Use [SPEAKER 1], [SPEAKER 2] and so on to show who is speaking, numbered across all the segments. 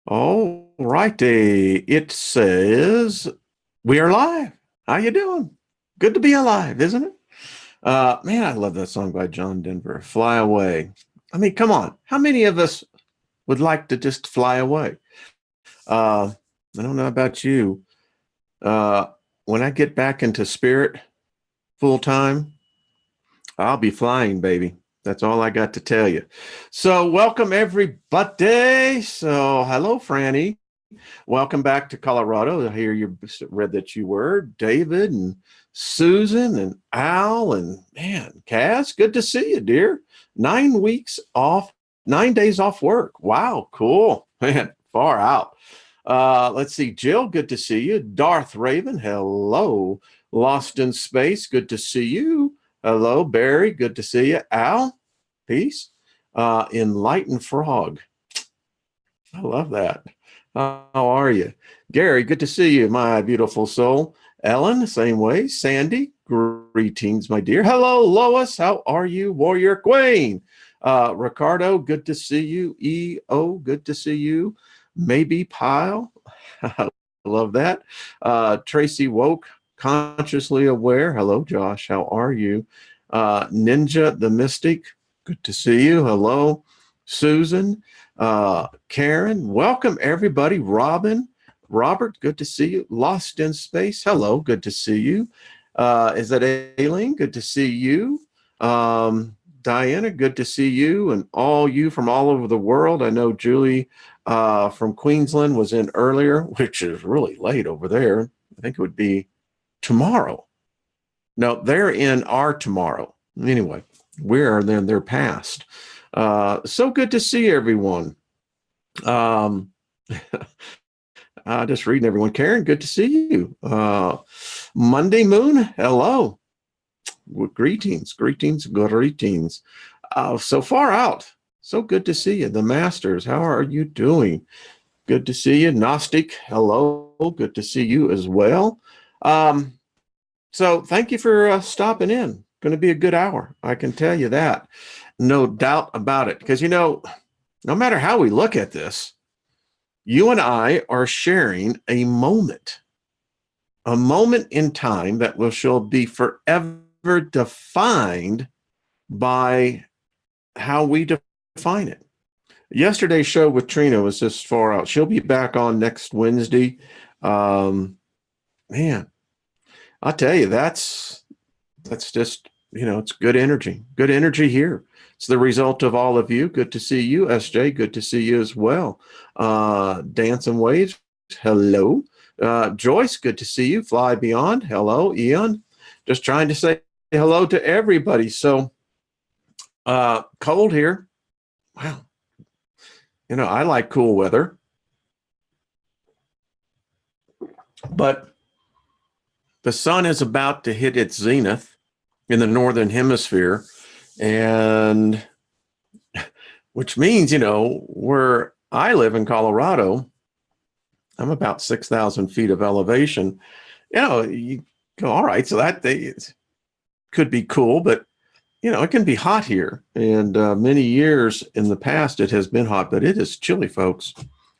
[SPEAKER 1] All righty. It says we are live. How you doing? Good to be alive, isn't it? Man, I love that song by John Denver. Fly away. I mean, come on. How many of us would like to just fly away? Uh, I don't know about you. Uh, when I get back into spirit full time, I'll be flying, baby. That's all I got to tell you. So, welcome everybody. So, hello, Franny. Welcome back to Colorado. I hear you read that you were David and Susan and Al and man, Cass. Good to see you, dear. 9 weeks off, 9 days off work. Wow, cool, man. Far out. Let's see, Jill. Good to see you. Darth Raven. Hello. Lost in Space. Good to see you. Hello, Barry. Good to see you. Al. Peace. Enlightened Frog. I love that. How are you? Gary, good to see you, my beautiful soul. Ellen, same way. Sandy, greetings, my dear. Hello, Lois. How are you, Warrior Queen? Ricardo, good to see you. EO, good to see you. Maybe Pile. I love that. Tracy Woke, consciously aware. Hello, Josh. How are you? Ninja the Mystic, good to see you. Hello, Susan. Karen, welcome everybody. Robin, Robert, good to see you. Lost in Space, hello, good to see you. Is that Aileen? Good to see you. Diana, good to see you, and all you from all over the world. I know Julie from Queensland was in earlier, which is really late over there. I think it would be tomorrow. No, they're in our tomorrow. Anyway, we're then they're past. So good to see everyone. Um, just reading everyone. Karen, good to see you. Monday Moon, hello. Greetings, greetings, greetings. So far out. So good to see you. The Masters, how are you doing? Good to see you. Gnostic, hello. Good to see you as well. So thank you for stopping in. Going to be a good hour. I can tell you that. No doubt about it. Because, no matter how we look at this, you and I are sharing a moment in time that shall be forever defined by how we define it. Yesterday's show with Trina was just far out. She'll be back on next Wednesday. Man, I'll tell you, that's just, it's good energy here. It's the result of all of you. Good to see you, SJ. Good to see you as well. Dancing Waves, hello. Joyce, good to see you. Fly Beyond, hello. Eon, just trying to say hello to everybody. So, cold here. Wow. I like cool weather. But the sun is about to hit its zenith in the northern hemisphere, and which means, where I live in Colorado, I'm about 6,000 feet of elevation. You go, all right, so that could be cool, but it can be hot here. And many years in the past, it has been hot, but it is chilly, folks.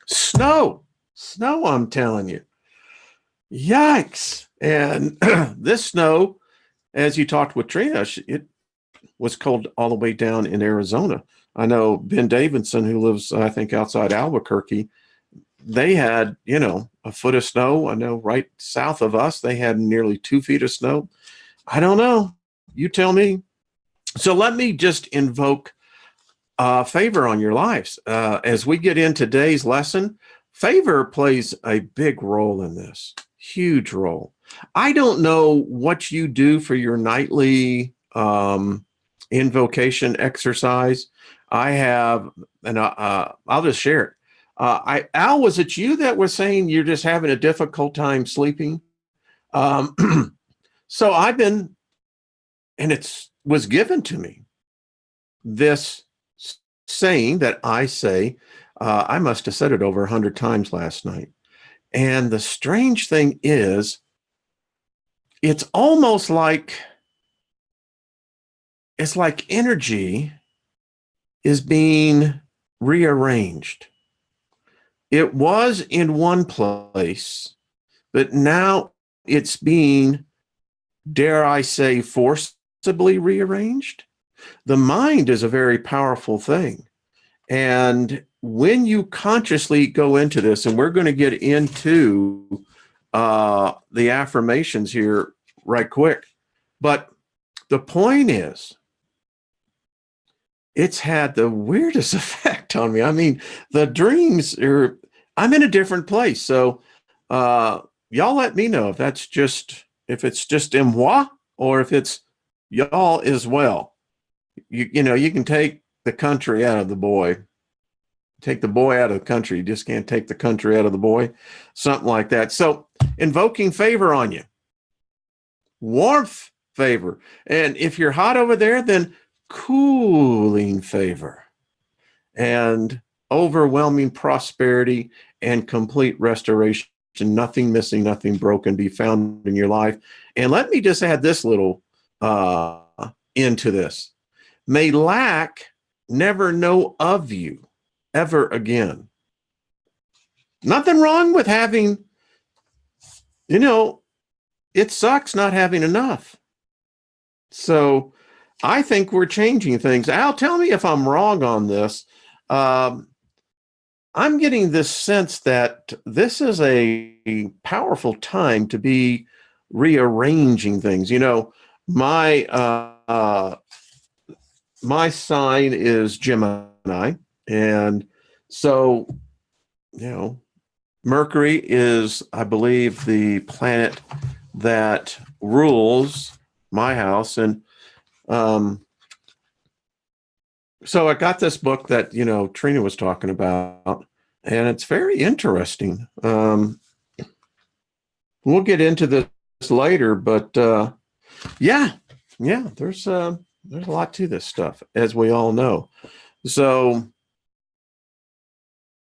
[SPEAKER 1] Snow, I'm telling you. Yikes. And this snow, as you talked with Trina, it was cold all the way down in Arizona. I know Ben Davidson, who lives, I think, outside Albuquerque, they had, a foot of snow. I know right south of us, they had nearly 2 feet of snow. I don't know. You tell me. So let me just invoke favor on your lives. As we get in today's lesson, favor plays a big role in this, huge role. I don't know what you do for your nightly invocation exercise. I have, and I'll just share it. Al, was it you that was saying you're just having a difficult time sleeping? So I've been, and it was given to me, this saying that I say, I must have said it over 100 times last night. And the strange thing is, it's almost like, energy is being rearranged. it was in one place, but now it's being, dare I say, forcibly rearranged. The mind is a very powerful thing. And when you consciously go into this, and we're going to get into the affirmations here right quick, but the point is, it's had the weirdest effect on me. I mean, the dreams are, I'm in a different place. So y'all let me know if that's just, if it's just moi or if it's y'all as well. You know, you can take the country out of the boy, take the boy out of the country. You just can't take the country out of the boy, something like that. So invoking favor on you, warmth favor. And if you're hot over there, then cooling favor and overwhelming prosperity and complete restoration. Nothing missing, nothing broken be found in your life. And let me just add this little into this. May lack never know of you ever again. Nothing wrong with having, you know, it sucks not having enough. So I think we're changing things. Al, tell me if I'm wrong on this. I'm getting this sense that this is a powerful time to be rearranging things. You know, my sign is Gemini, and so, you know, Mercury is, I believe, the planet that rules my house. And so I got this book that, you know, Trina was talking about, and it's very interesting. We'll get into this later, but yeah, there's a lot to this stuff, as we all know. So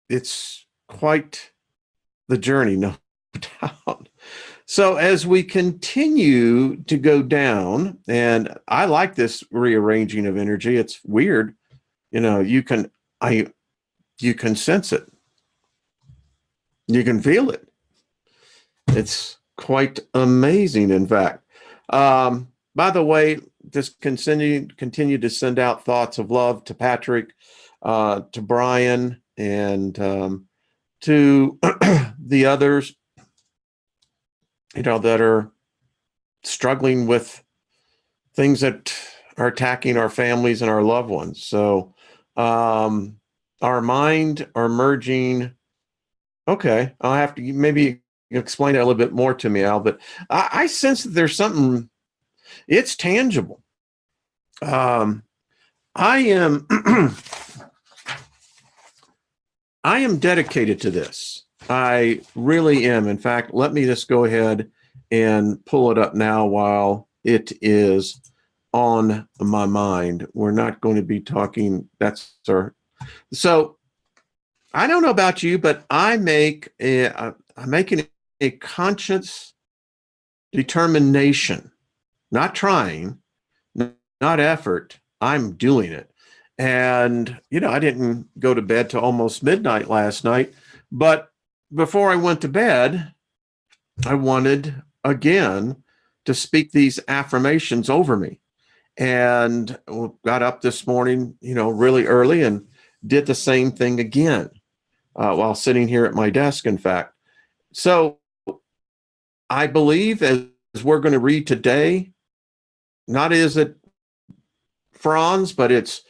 [SPEAKER 1] it's quite the journey, no doubt. So as we continue to go down, and I like this rearranging of energy. It's weird, you know. You can sense it, you can feel it. It's quite amazing, in fact. By the way, just continue to send out thoughts of love to Patrick, to Brian, and to the others, you know, that are struggling with things that are attacking our families and our loved ones. So our mind are merging. Okay, I'll have to maybe explain that a little bit more to me, Al, but I sense that there's something, it's tangible. I am I am dedicated to this. I really am. In fact, let me just go ahead and pull it up now while it is on my mind. We're not going to be talking, that's our, so I don't know about you, but I'm making a conscious determination, not trying, not effort. I'm doing it. And, you know, I didn't go to bed till almost midnight last night, but before I went to bed, I wanted again to speak these affirmations over me, and got up this morning, you know, really early and did the same thing again while sitting here at my desk, in fact. So I believe, as we're going to read today, not is it Franz, but it's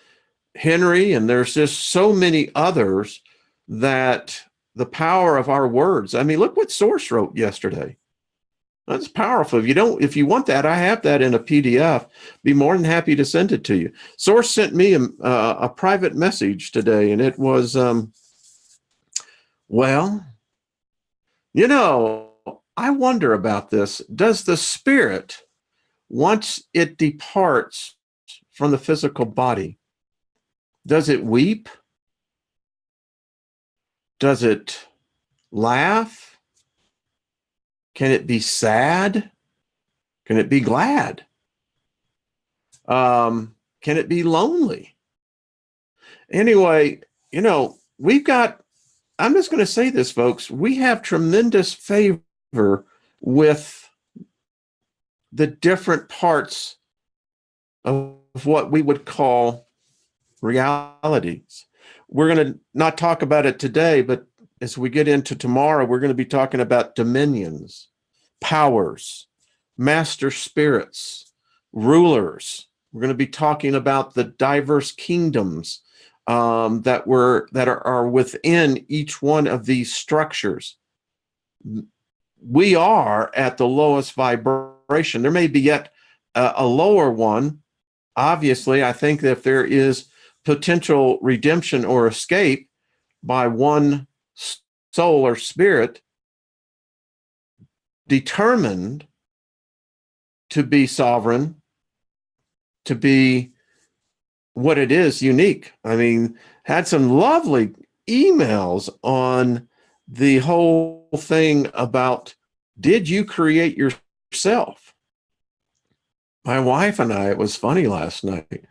[SPEAKER 1] Henry, and there's just so many others, that the power of our words. I mean, look what Source wrote yesterday. That's powerful. If you want that, I have that in a PDF. Be more than happy to send it to you. Source sent me a private message today, and it was, well, you know, I wonder about this. Does the spirit, once it departs from the physical body, does it weep? Does it laugh? Can it be sad? Can it be glad? Can it be lonely? Anyway, you know, we've got I'm just going to say this, folks. We have tremendous favor with the different parts of what we would call realities. We're going to not talk about it today, but as we get into tomorrow, we're going to be talking about dominions, powers, master spirits, rulers. We're going to be talking about the diverse kingdoms that are within each one of these structures. We are at the lowest vibration. There may be yet a lower one. Obviously, I think that if there is potential redemption or escape by one soul or spirit determined to be sovereign, to be what it is, unique. I mean, had some lovely emails on the whole thing about, did you create yourself? My wife and I, it was funny last night,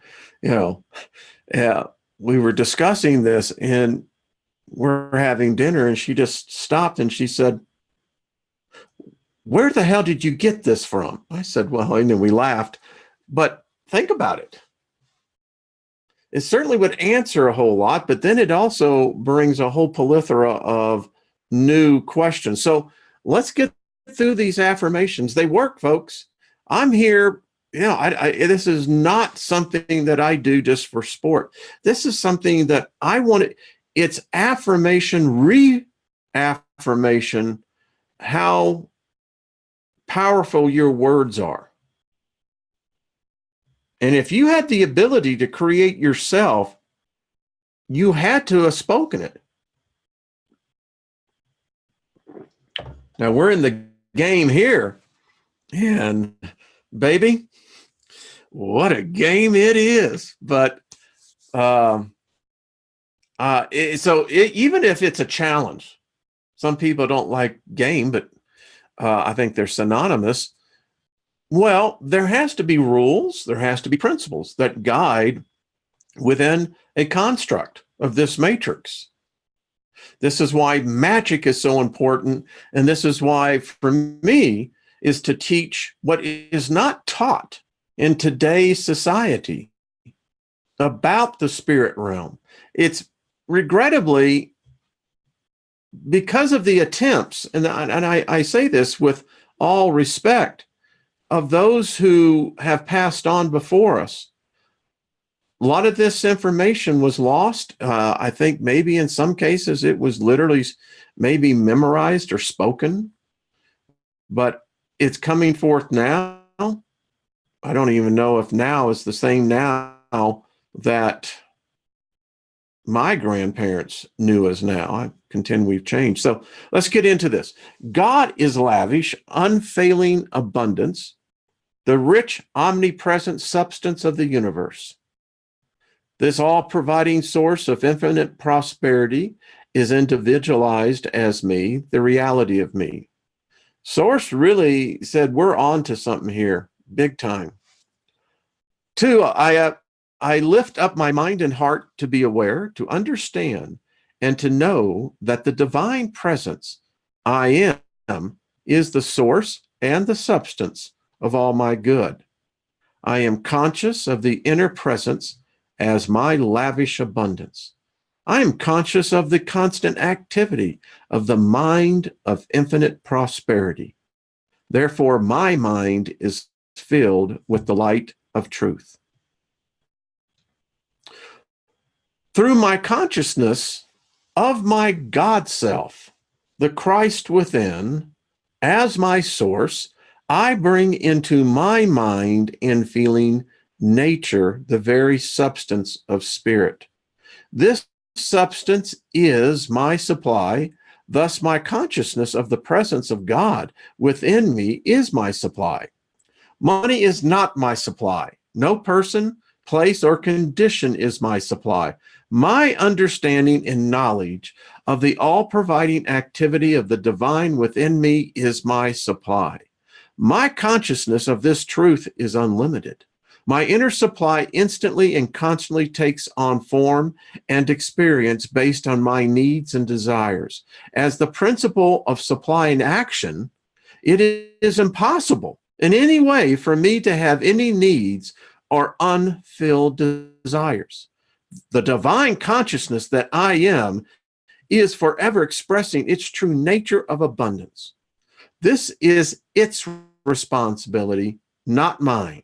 [SPEAKER 1] we were discussing this and we're having dinner, and she just stopped and she said, where the hell did you get this from? I said, well, and then we laughed, but think about it. It certainly would answer a whole lot, but then it also brings a whole plethora of new questions. So let's get through these affirmations. They work, folks. I'm here. This is not something that I do just for sport. This is something that I want to, it's affirmation, reaffirmation, how powerful your words are. And if you had the ability to create yourself, you had to have spoken it. Now we're in the game here, and baby, what a game it is. But even if it's a challenge, some people don't like game, but I think they're synonymous. Well, there has to be rules, there has to be principles that guide within a construct of this matrix. This is why magic is so important, and this is why, for me, is to teach what is not taught in today's society about the spirit realm. It's regrettably, because of the attempts, and I say this with all respect, of those who have passed on before us, a lot of this information was lost. I think maybe in some cases it was literally maybe memorized or spoken, but it's coming forth now. I don't even know if now is the same now that my grandparents knew as now. I contend we've changed. So let's get into this. God is lavish, unfailing abundance, the rich, omnipresent substance of the universe. This all-providing source of infinite prosperity is individualized as me, the reality of me. Source really said, we're on to something here, big time. 2, I lift up my mind and heart to be aware, to understand, and to know that the divine presence I am is the source and the substance of all my good. I am conscious of the inner presence as my lavish abundance. I am conscious of the constant activity of the mind of infinite prosperity. Therefore, my mind is filled with the light of truth. Through my consciousness of my God self, the Christ within, as my source, I bring into my mind and feeling nature, the very substance of spirit. This substance is my supply. Thus, my consciousness of the presence of God within me is my supply. Money is not my supply. No person, place, or condition is my supply. My understanding and knowledge of the all-providing activity of the divine within me is my supply. My consciousness of this truth is unlimited. My inner supply instantly and constantly takes on form and experience based on my needs and desires. As the principle of supply and action, it is impossible in any way for me to have any needs or unfilled desires. The divine consciousness that I am is forever expressing its true nature of abundance. This is its responsibility, not mine.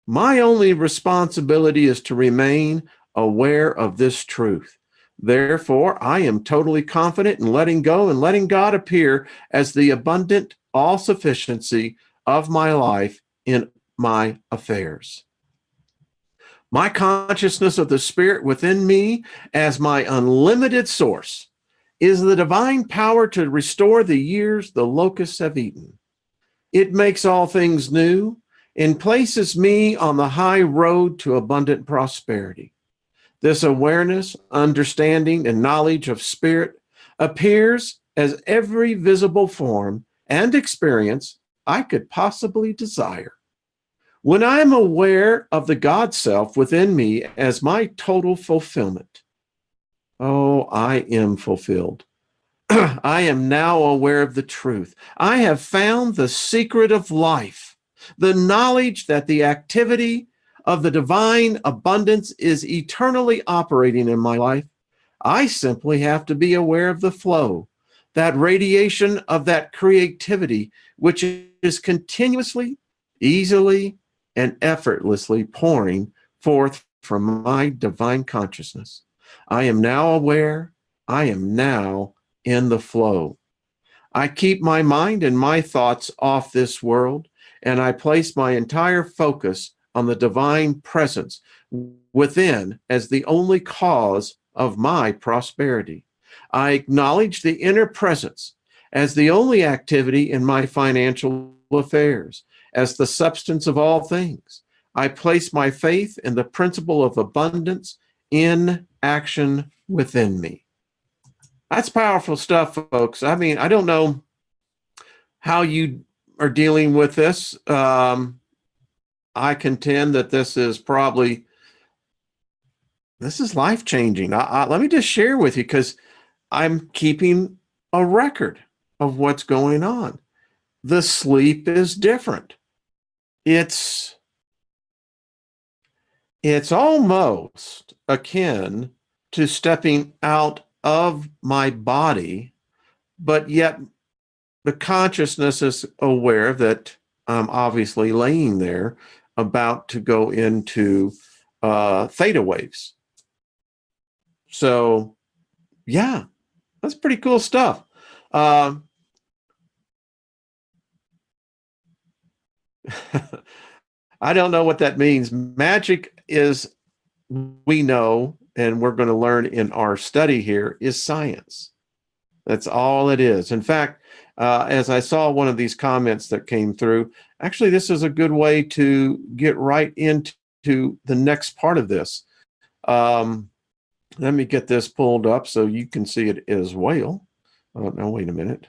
[SPEAKER 1] My only responsibility is to remain aware of this truth. Therefore, I am totally confident in letting go and letting God appear as the abundant all sufficiency of my life in my affairs. My consciousness of the Spirit within me as my unlimited source is the divine power to restore the years the locusts have eaten. It makes all things new and places me on the high road to abundant prosperity. This awareness, understanding, and knowledge of Spirit appears as every visible form and experience I could possibly desire. When I am aware of the God self within me as my total fulfillment, oh, I am fulfilled. I am now aware of the truth. I have found the secret of life, the knowledge that the activity of the divine abundance is eternally operating in my life. I simply have to be aware of the flow, that radiation of that creativity, which is continuously, easily, and effortlessly pouring forth from my divine consciousness. I am now aware. I am now in the flow. I keep my mind and my thoughts off this world, and I place my entire focus on the divine presence within as the only cause of my prosperity. I acknowledge the inner presence as the only activity in my financial affairs, as the substance of all things. I place my faith in the principle of abundance in action within me. That's powerful stuff, folks. I mean, I don't know how you are dealing with this. I contend that this is life-changing. Let me just share with you, because I'm keeping a record of what's going on. The sleep is different. It's almost akin to stepping out of my body, but yet the consciousness is aware that I'm obviously laying there about to go into theta waves. So, yeah, that's pretty cool stuff. I don't know what that means. Magick is, we know, and we're going to learn in our study here, is science. That's all it is. In fact, as I saw one of these comments that came through, actually, this is a good way to get right into the next part of this. Let me get this pulled up so you can see it as well. Oh, no, wait a minute.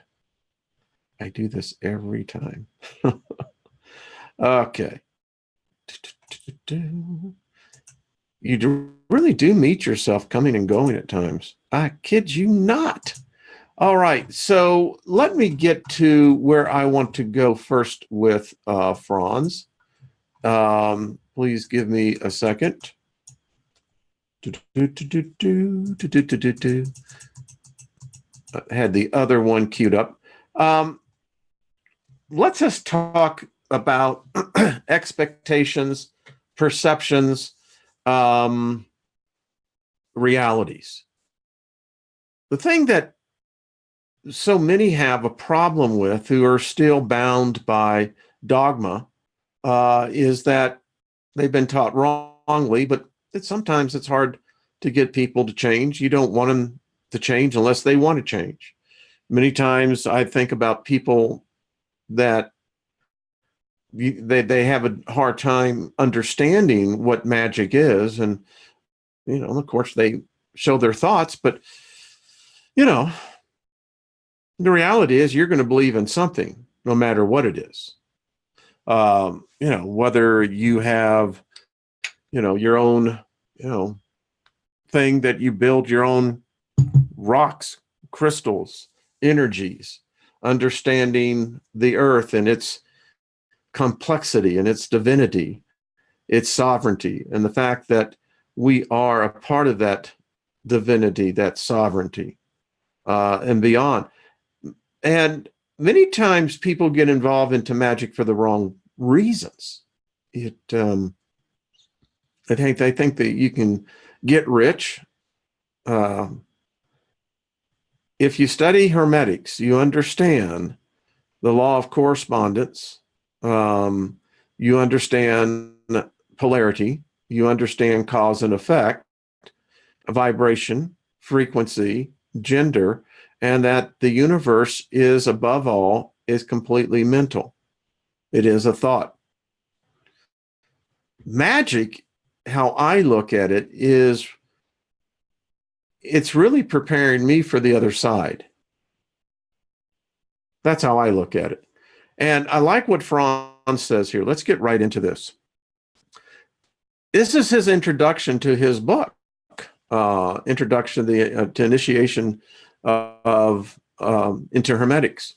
[SPEAKER 1] I do this every time. Okay. You really do meet yourself coming and going at times. I kid you not. All right, so let me get to where I want to go first with Franz. Please give me a second. I had the other one queued up. Let's just talk about expectations, perceptions, realities. The thing that so many have a problem with, who are still bound by dogma, is that they've been taught wrongly, but sometimes it's hard to get people to change. You don't want them to change unless they want to change. Many times I think about people that they have a hard time understanding what magic is. And, of course they show their thoughts, but, the reality is you're going to believe in something no matter what it is. Whether you have, your own, thing that you build your own rocks, crystals, energies, understanding the earth and its complexity and its divinity, its sovereignty, and the fact that we are a part of that divinity, that sovereignty, and beyond. And many times people get involved into magic for the wrong reasons. They think that you can get rich. If you study Hermetics, you understand the law of correspondence. You understand polarity. You understand cause and effect, vibration, frequency, gender, and that the universe is, above all, is completely mental. It is a thought. Magic, how I look at it, is it's really preparing me for the other side. That's how I look at it. And I like what Franz says here. Let's get right into this. This is his introduction to his book, Introduction to Initiation of into Hermetics.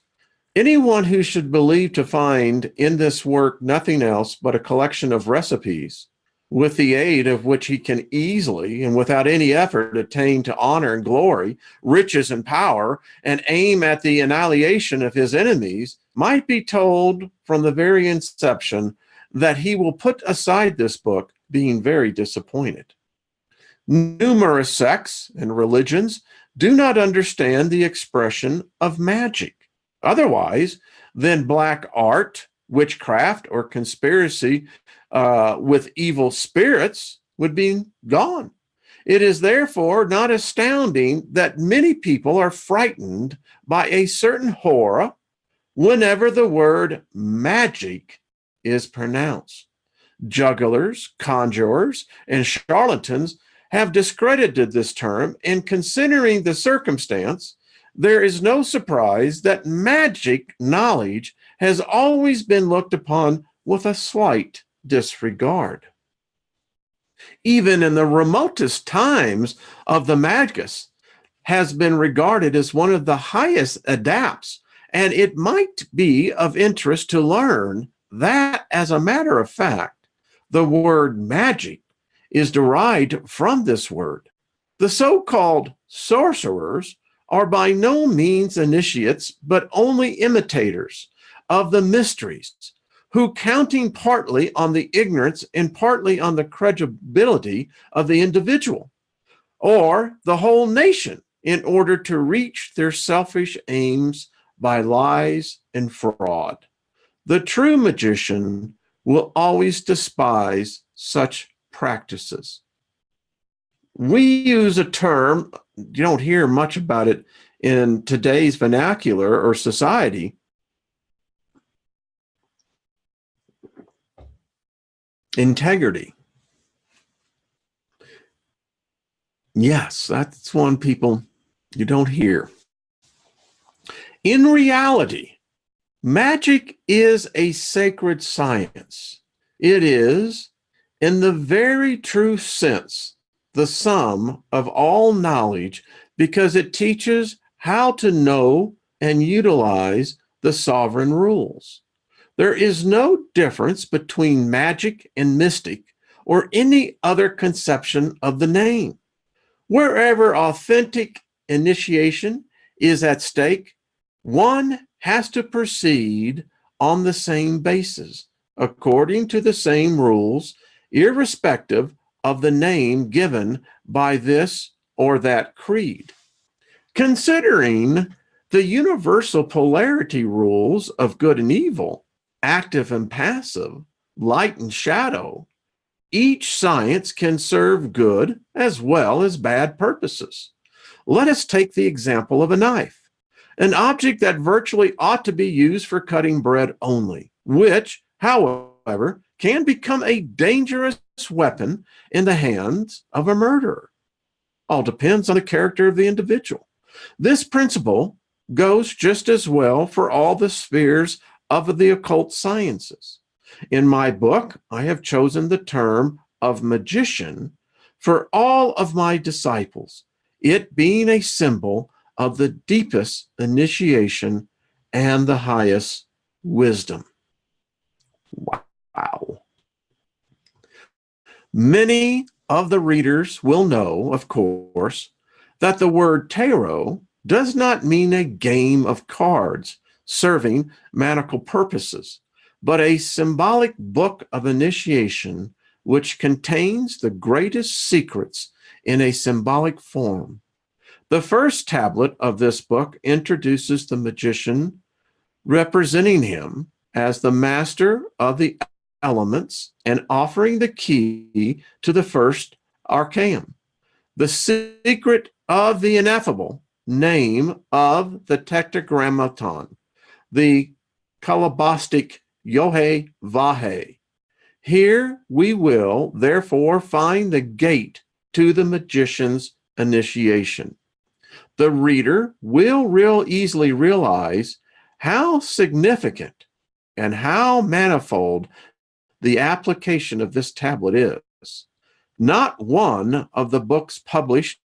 [SPEAKER 1] Anyone who should believe to find in this work nothing else but a collection of recipes, with the aid of which he can easily and without any effort attain to honor and glory, riches and power, and aim at the annihilation of his enemies, might be told from the very inception that he will put aside this book, being very disappointed. Numerous sects and religions do not understand the expression of magic, otherwise than black art, witchcraft, or conspiracy with evil spirits would be gone. It is therefore not astounding that many people are frightened by a certain horror whenever the word magic is pronounced. Jugglers, conjurers, and charlatans have discredited this term, and considering the circumstance, there is no surprise that magic knowledge has always been looked upon with a slight disregard. Even in the remotest times of the Magus has been regarded as one of the highest adepts, and it might be of interest to learn that, as a matter of fact, the word magic is derived from this word. The so-called sorcerers are by no means initiates, but only imitators of the mysteries, who, counting partly on the ignorance and partly on the credibility of the individual or the whole nation, in order to reach their selfish aims by lies and fraud. The true magician will always despise such practices. We use a term, you don't hear much about it in today's vernacular or society. Integrity. Yes, that's one people you don't hear. In reality, magic is a sacred science. It is, in the very true sense, the sum of all knowledge, because it teaches how to know and utilize the sovereign rules. There is no difference between magic and mystic or any other conception of the name. Wherever authentic initiation is at stake, one has to proceed on the same basis, according to the same rules, irrespective of the name given by this or that creed. Considering the universal polarity rules of good and evil, active and passive, light and shadow, each science can serve good as well as bad purposes. Let us take the example of a knife, an object that virtually ought to be used for cutting bread only, which, however, can become a dangerous weapon in the hands of a murderer. All depends on the character of the individual. This principle goes just as well for all the spheres of the occult sciences. In my book, I have chosen the term of magician for all of my disciples, it being a symbol of the deepest initiation and the highest wisdom. Wow. Many of the readers will know, of course, that the word tarot does not mean a game of cards serving magical purposes, but a symbolic book of initiation which contains the greatest secrets in a symbolic form. The first tablet of this book introduces the magician, representing him as the master of the elements and offering the key to the first arcanum, the secret of the ineffable name of the tetragrammaton, the Kalabastic Yohe Vahe. Here we will therefore find the gate to the magician's initiation. The reader will real easily realize how significant and how manifold the application of this tablet is. Not one of the books published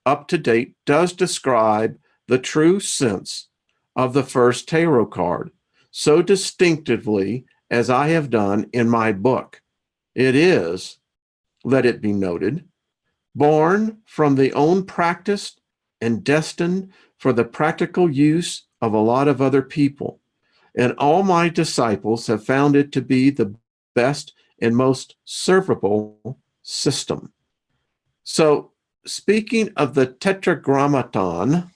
[SPEAKER 1] up to date does describe the true sense of the first tarot card so distinctively as I have done in my book. It is, let it be noted, born from the own practice and destined for the practical use of a lot of other people. And all my disciples have found it to be the best and most servable system. So, speaking of the tetragrammaton,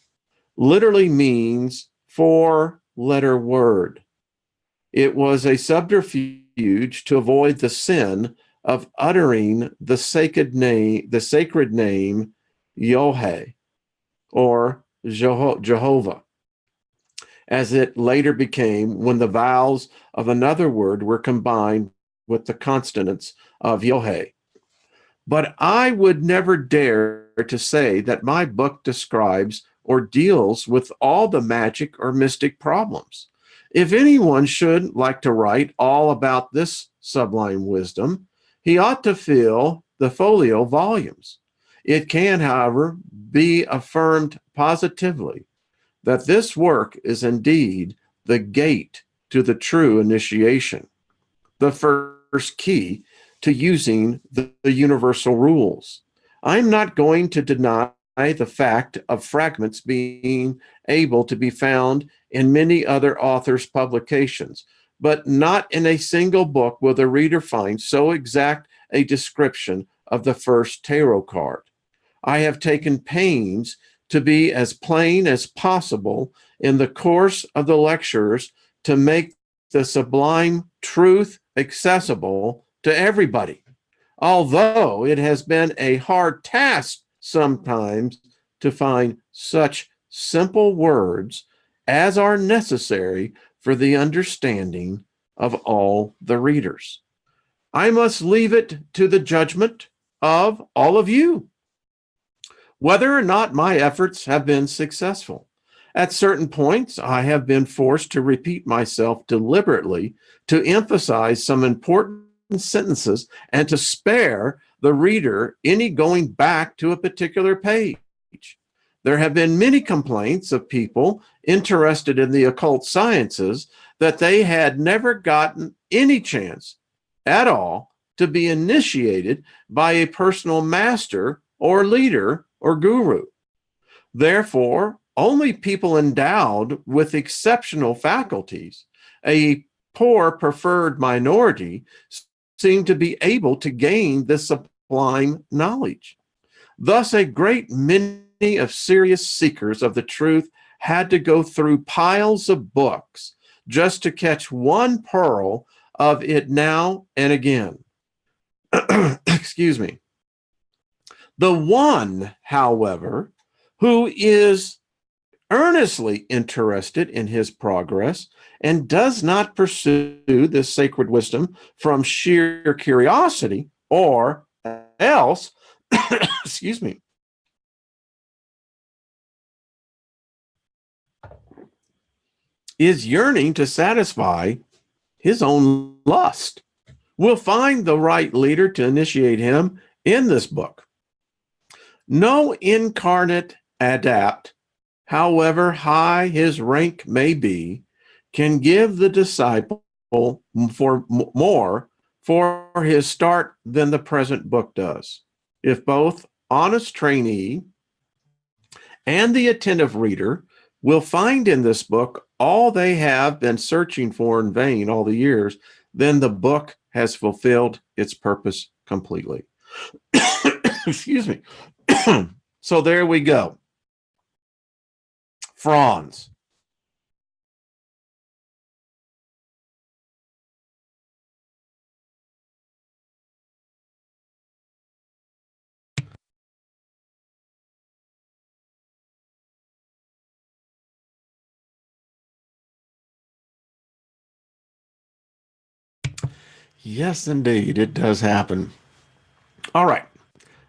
[SPEAKER 1] literally means four-letter word. It was a subterfuge to avoid the sin of uttering the sacred name Yohe, or Jehovah, as it later became when the vowels of another word were combined with the consonants of Yohe. But I would never dare to say that my book describes or deals with all the magic or mystic problems. If anyone should like to write all about this sublime wisdom, he ought to fill the folio volumes. It can, however, be affirmed positively that this work is indeed the gate to the true initiation, the first key to using the universal rules. I'm not going to deny the fact of fragments being able to be found in many other authors' publications, but not in a single book will the reader find so exact a description of the first tarot card. I have taken pains to be as plain as possible in the course of the lectures to make the sublime truth accessible to everybody, although it has been a hard task sometimes to find such simple words as are necessary for the understanding of all the readers. I must leave it to the judgment of all of you whether or not my efforts have been successful. At certain points, I have been forced to repeat myself deliberately to emphasize some important sentences and to spare the reader any going back to a particular page. There have been many complaints of people interested in the occult sciences that they had never gotten any chance at all to be initiated by a personal master or leader or guru. Therefore, only people endowed with exceptional faculties, a poor preferred minority, seem to be able to gain this sublime knowledge. Thus, a great many of serious seekers of the truth had to go through piles of books just to catch one pearl of it now and again. Excuse me. The one, however, who is earnestly interested in his progress and does not pursue this sacred wisdom from sheer curiosity or else, excuse me, is yearning to satisfy his own lust. We'll find the right leader to initiate him in this book. No incarnate adept, however high his rank may be, can give the disciple more for his start than the present book does. If both honest trainee and the attentive reader will find in this book all they have been searching for in vain all the years, then the book has fulfilled its purpose completely. Excuse me. So there we go. Franz. Yes, indeed, it does happen. All right.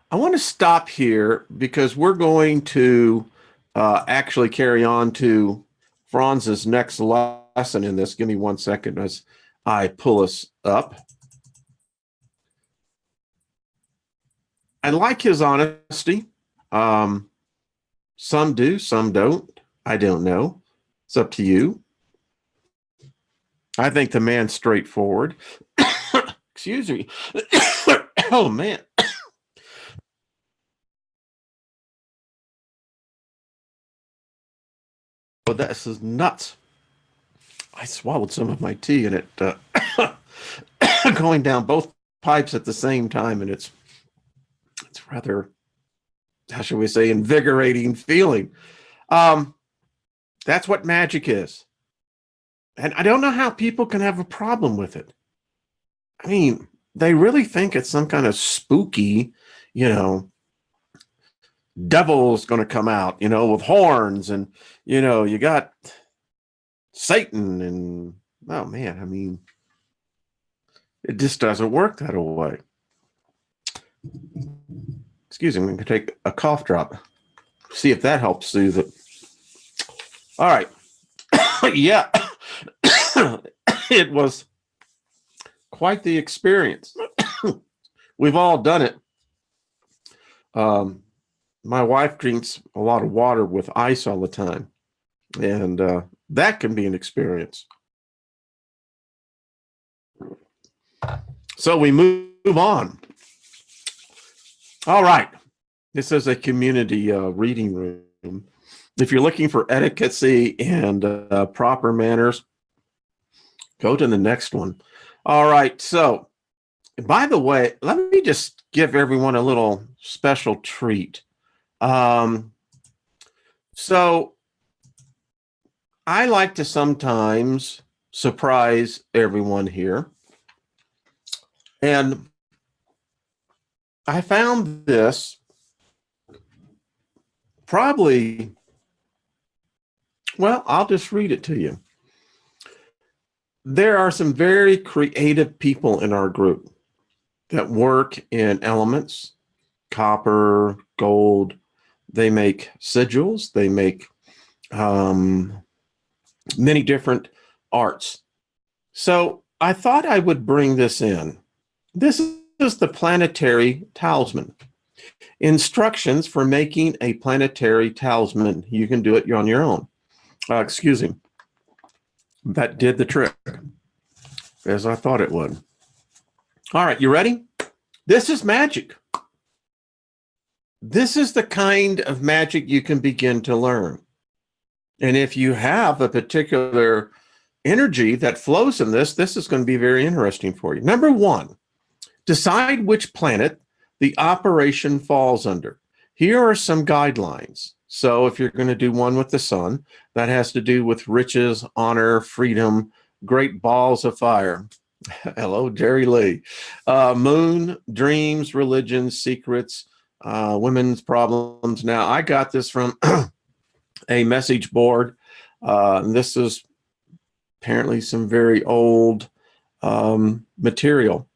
[SPEAKER 1] I want to stop here because we're going to actually carry on to Franz's next lesson in this. Give me 1 second as I pull us up. I like his honesty. Some do, some don't. I don't know. It's up to you. I think the man's straightforward. Excuse me. Oh, man. Oh, this is nuts. I swallowed some of my tea and it going down both pipes at the same time, and it's rather, how should we say, invigorating feeling. That's what magic is. And I don't know how people can have a problem with it. I mean, they really think it's some kind of spooky, devil's going to come out, with horns, and, you got Satan, and, oh man, I mean, it just doesn't work that way. Excuse me, I'm going to take a cough drop. See if that helps soothe it. All right. Yeah. It was quite the experience. We've all done it. My wife drinks a lot of water with ice all the time, and that can be an experience. So we move on. All right. This is a community reading room. If you're looking for etiquette and proper manners, go to the next one. All right. So, by the way, let me just give everyone a little special treat. So, I like to sometimes surprise everyone here. And I found this probably, well, I'll just read it to you. There are some very creative people in our group that work in elements, copper, gold. They make sigils. They make many different arts. So I thought I would bring this in. This is the Planetary talisman. Instructions for making a planetary talisman. You can do it on your own. Excuse me. That did the trick, as I thought it would. All right, you ready? This is magic. This is the kind of magic you can begin to learn. And if you have a particular energy that flows in this is going to be very interesting for you. Number one, decide which planet the operation falls under. Here are some guidelines. So if you're going to do one with the sun, that has to do with riches, honor, freedom, great balls of fire. Hello, Jerry Lee. Moon, dreams, religion, secrets, women's problems. Now, I got this from a message board. This is apparently some very old material.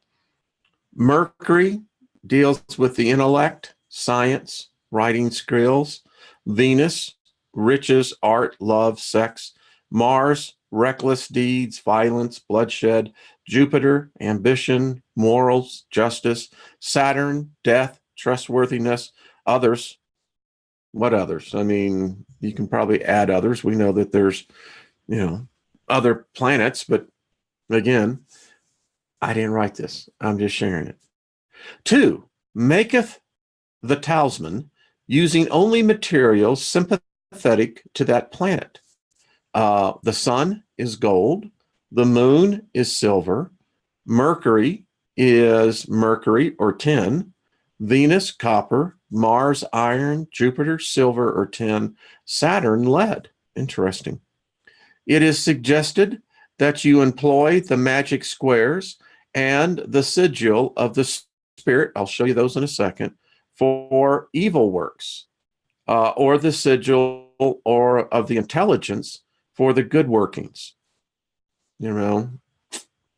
[SPEAKER 1] Mercury deals with the intellect, science, writing skills. Venus, riches, art, love, sex. Mars, reckless deeds, violence, bloodshed. Jupiter, ambition, morals, justice. Saturn, death, trustworthiness. Others, what others? I mean, you can probably add others. We know that there's, other planets, but again, I didn't write this. I'm just sharing it. 2, maketh the talisman using only materials sympathetic to that planet. The sun is gold. The moon is silver. Mercury is mercury or tin. Venus, copper. Mars, iron. Jupiter, silver or tin. Saturn, lead. Interesting. It is suggested that you employ the magic squares and the sigil of the spirit, I'll show you those in a second, for evil works, or the sigil or of the intelligence for the good workings.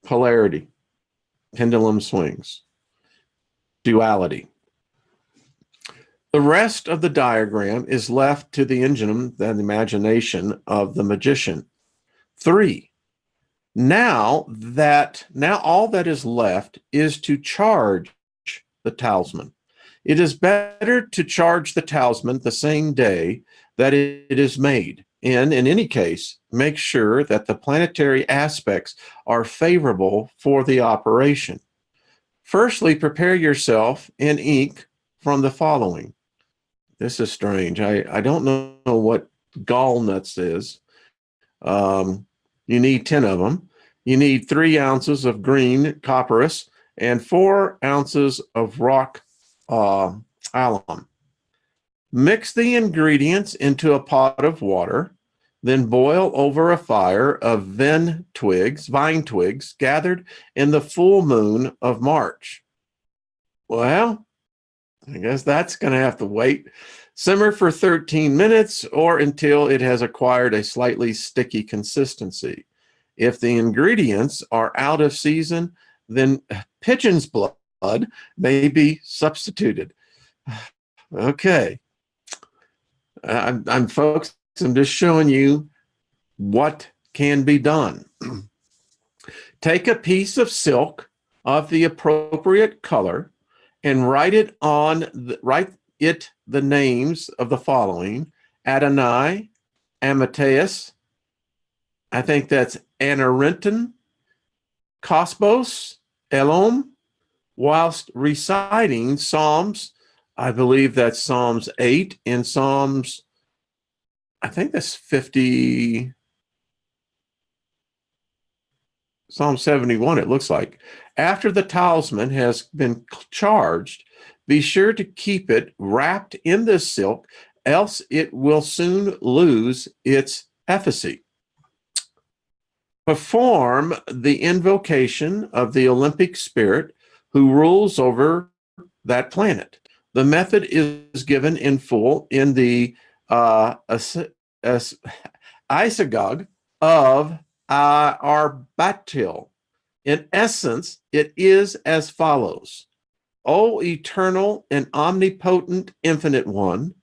[SPEAKER 1] Polarity, pendulum swings, duality. The rest of the diagram is left to the engine, the imagination of the magician. 3, now all that is left is to charge the talisman. It is better to charge the talisman the same day that it is made. And in any case, make sure that the planetary aspects are favorable for the operation. Firstly, prepare yourself in ink from the following. This is strange. I don't know what gallnuts is. You need 10 of them. You need 3 ounces of green copperas and 4 ounces of rock alum. Mix the ingredients into a pot of water, then boil over a fire of vine twigs gathered in the full moon of March. Well, I guess that's going to have to wait. Simmer for 13 minutes or until it has acquired a slightly sticky consistency. If the ingredients are out of season, then pigeon's blood may be substituted. Okay. I'm just showing you what can be done. Take a piece of silk of the appropriate color and write the names of the following: Adonai, Amateus, I think that's Anarinton, Cosmos, Elom, whilst reciting Psalms. I believe that's Psalms 8 and Psalms, I think that's 50, Psalm 71, it looks like. After the talisman has been charged, be sure to keep it wrapped in this silk, else it will soon lose its efficacy. Perform the invocation of the Olympic spirit who rules over that planet. The method is given in full in the Isagogue of Arbatil. In essence, it is as follows: O eternal and omnipotent infinite one,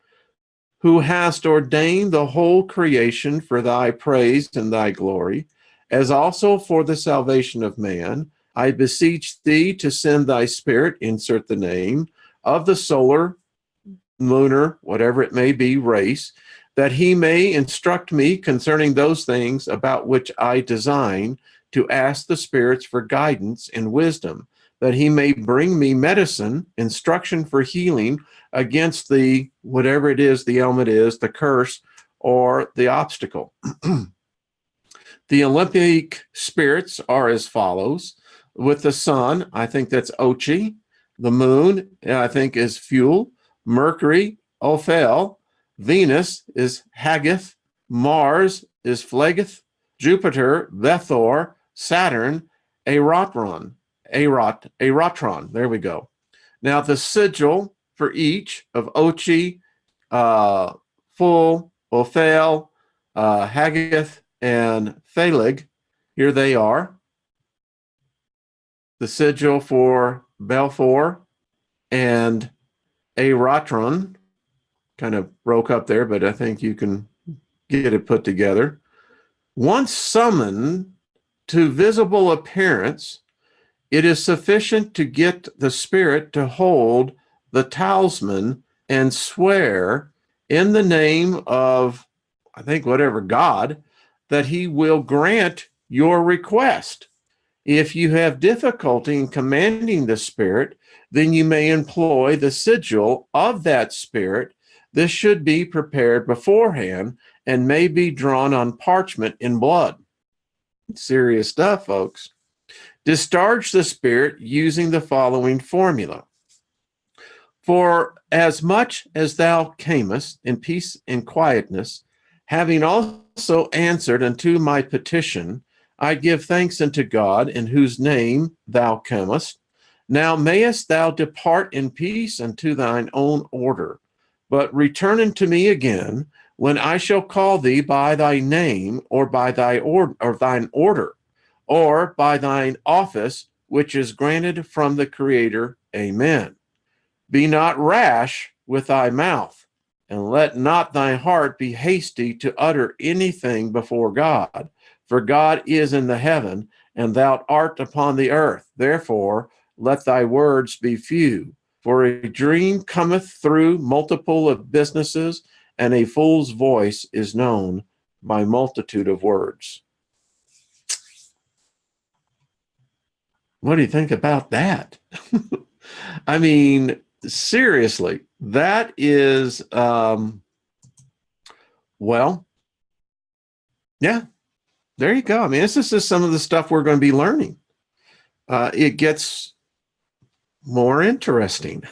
[SPEAKER 1] who hast ordained the whole creation for thy praise and thy glory, as also for the salvation of man, I beseech thee to send thy spirit, insert the name, of the solar, lunar, whatever it may be, race, that he may instruct me concerning those things about which I design to ask the spirits for guidance and wisdom, that he may bring me medicine, instruction for healing against the, whatever it is, the ailment is, the curse, or the obstacle. The Olympic spirits are as follows. With the sun, I think that's Ochi. The moon, I think, is Fuel. Mercury, Ophel. Venus is Haggith. Mars is Phlegeth. Jupiter, Bethor. Saturn, Erotron. There we go. Now the sigil for each of Ochi, Full, Ophel, Haggith, and Phaleg, here they are. The sigil for Belphor and Erotron, kind of broke up there, but I think you can get it put together. Once summoned to visible appearance, it is sufficient to get the spirit to hold the talisman and swear in the name of, I think, whatever God, that he will grant your request. If you have difficulty in commanding the spirit, then you may employ the sigil of that spirit. This should be prepared beforehand and may be drawn on parchment in blood. Serious stuff, folks. Discharge the spirit using the following formula. For as much as thou camest in peace and quietness, having also answered unto my petition, I give thanks unto God, in whose name thou camest. Now mayest thou depart in peace unto thine own order, but return unto me again, when I shall call thee by thy name, or by thine order, or by thine office, which is granted from the Creator. Amen. Be not rash with thy mouth, and let not thy heart be hasty to utter anything before God. For God is in the heaven, and thou art upon the earth. Therefore, let thy words be few. For a dream cometh through multiple of businesses, and a fool's voice is known by multitude of words. What do you think about that? I mean, seriously, that is, well, yeah, there you go. I mean, this is just some of the stuff we're going to be learning. It gets more interesting.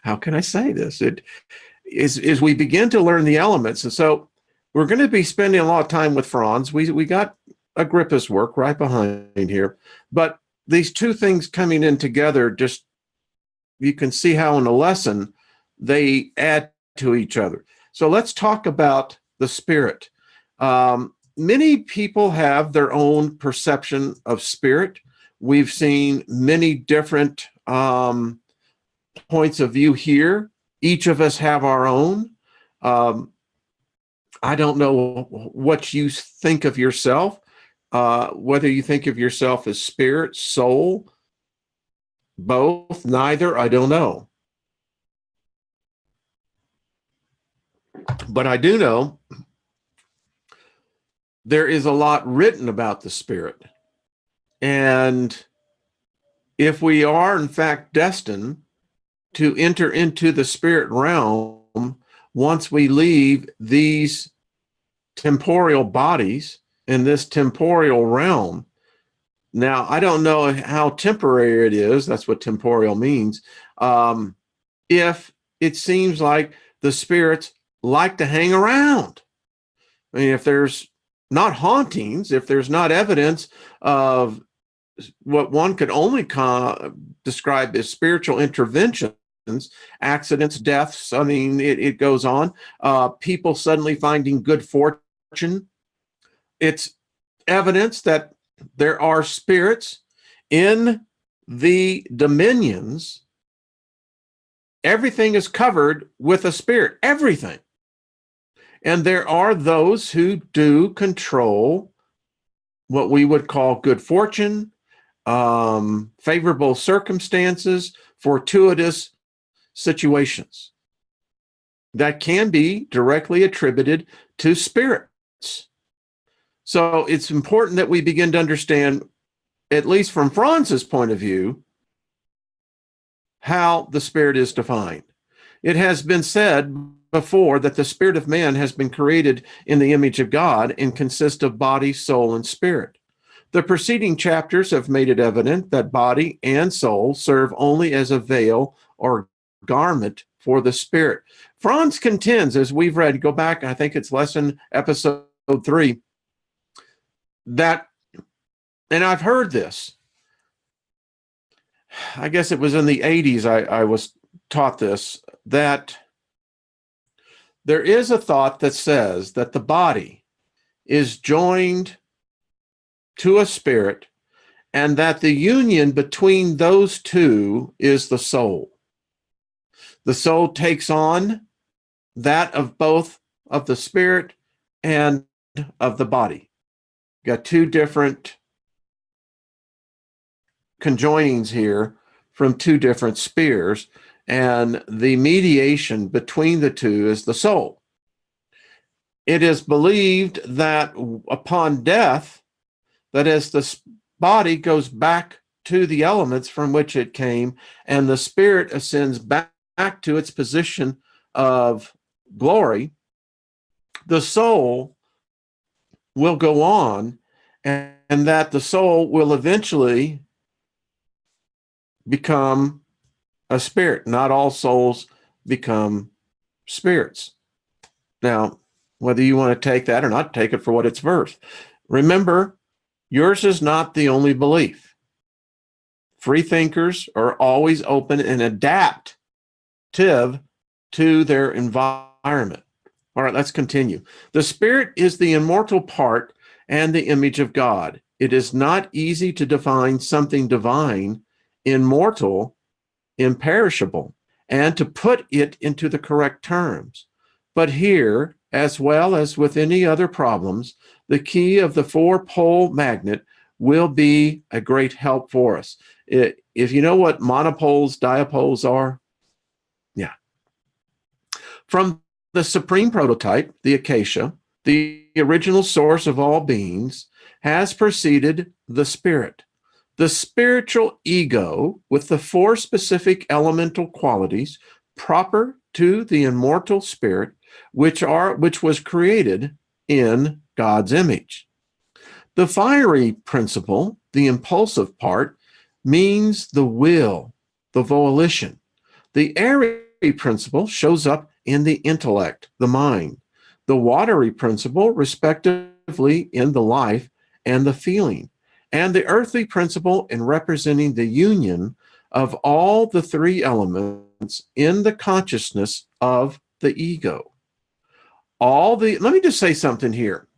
[SPEAKER 1] How can I say this? It is we begin to learn the elements. And so we're going to be spending a lot of time with Franz. We got Agrippa's work right behind here, but these two things coming in together, just you can see how in a lesson they add to each other. So let's talk about the spirit. Many people have their own perception of spirit. We've seen many different points of view here. Each of us have our own. I don't know what you think of yourself, whether you think of yourself as spirit, soul, both, neither, I don't know. But I do know there is a lot written about the spirit. And if we are, in fact, destined to enter into the spirit realm once we leave these temporal bodies in this temporal realm. Now, I don't know how temporary it is. That's what temporal means. If it seems like the spirits like to hang around. I mean, if there's not hauntings, if there's not evidence of what one could only describe as spiritual interventions, accidents, deaths, I mean, it goes on. People suddenly finding good fortune. It's evidence that there are spirits in the dominions. Everything is covered with a spirit, everything. And there are those who do control what we would call good fortune, favorable circumstances, fortuitous situations that can be directly attributed to spirits. So it's important that we begin to understand, at least from Franz's point of view, how the spirit is defined. It has been said before that the spirit of man has been created in the image of God and consists of body, soul, and spirit. The preceding chapters have made it evident that body and soul serve only as a veil or garment for the spirit. Franz contends, as we've read, go back, I think it's episode 3, that, and I've heard this, I guess it was in the 80s I was taught this, that there is a thought that says that the body is joined to a spirit and that the union between those two is the soul. The soul takes on that of both of the spirit and of the body. You got two different conjoinings here from two different spheres, and the mediation between the two is the soul. It is believed that upon death, that as the body goes back to the elements from which it came, and the spirit ascends back to its position of glory, the soul will go on, and that the soul will eventually become a spirit. Not all souls become spirits. Now, whether you want to take that or not, take it for what it's worth. Remember, yours is not the only belief. Free thinkers are always open and adaptive to their environment. All right, let's continue. The spirit is the immortal part and the image of God. It is not easy to define something divine, immortal, imperishable, and to put it into the correct terms. But here, as well as with any other problems, the key of the four-pole magnet will be a great help for us. If you know what monopoles, dipoles are, yeah. From the supreme prototype, the acacia, the original source of all beings, has proceeded the spirit. The spiritual ego with the four specific elemental qualities proper to the immortal spirit, which was created in God's image. The fiery principle, the impulsive part, means the will, the volition. The airy principle shows up in the intellect, the mind. The watery principle, respectively, in the life and the feeling. And the earthly principle in representing the union of all the three elements in the consciousness of the ego. Let me just say something here.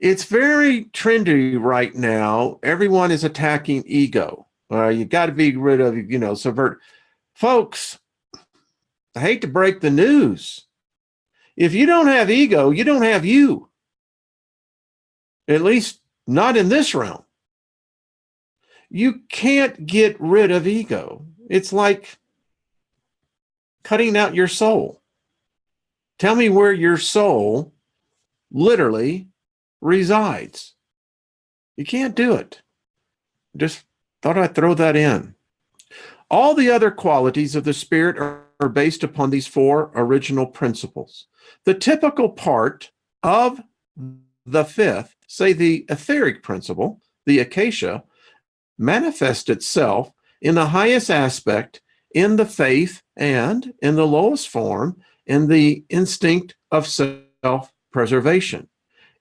[SPEAKER 1] It's very trendy right now. Everyone is attacking ego. You got to be rid of, subvert. Folks, I hate to break the news. If you don't have ego, you don't have you. At least not in this realm. You can't get rid of ego. It's like cutting out your soul. Tell me where your soul literally resides. You can't do it. Just thought I'd throw that in. All the other qualities of the spirit are based upon these four original principles. The typical part of the fifth, say the etheric principle, the acacia, manifests itself in the highest aspect in the faith and in the lowest form in the instinct of self-preservation.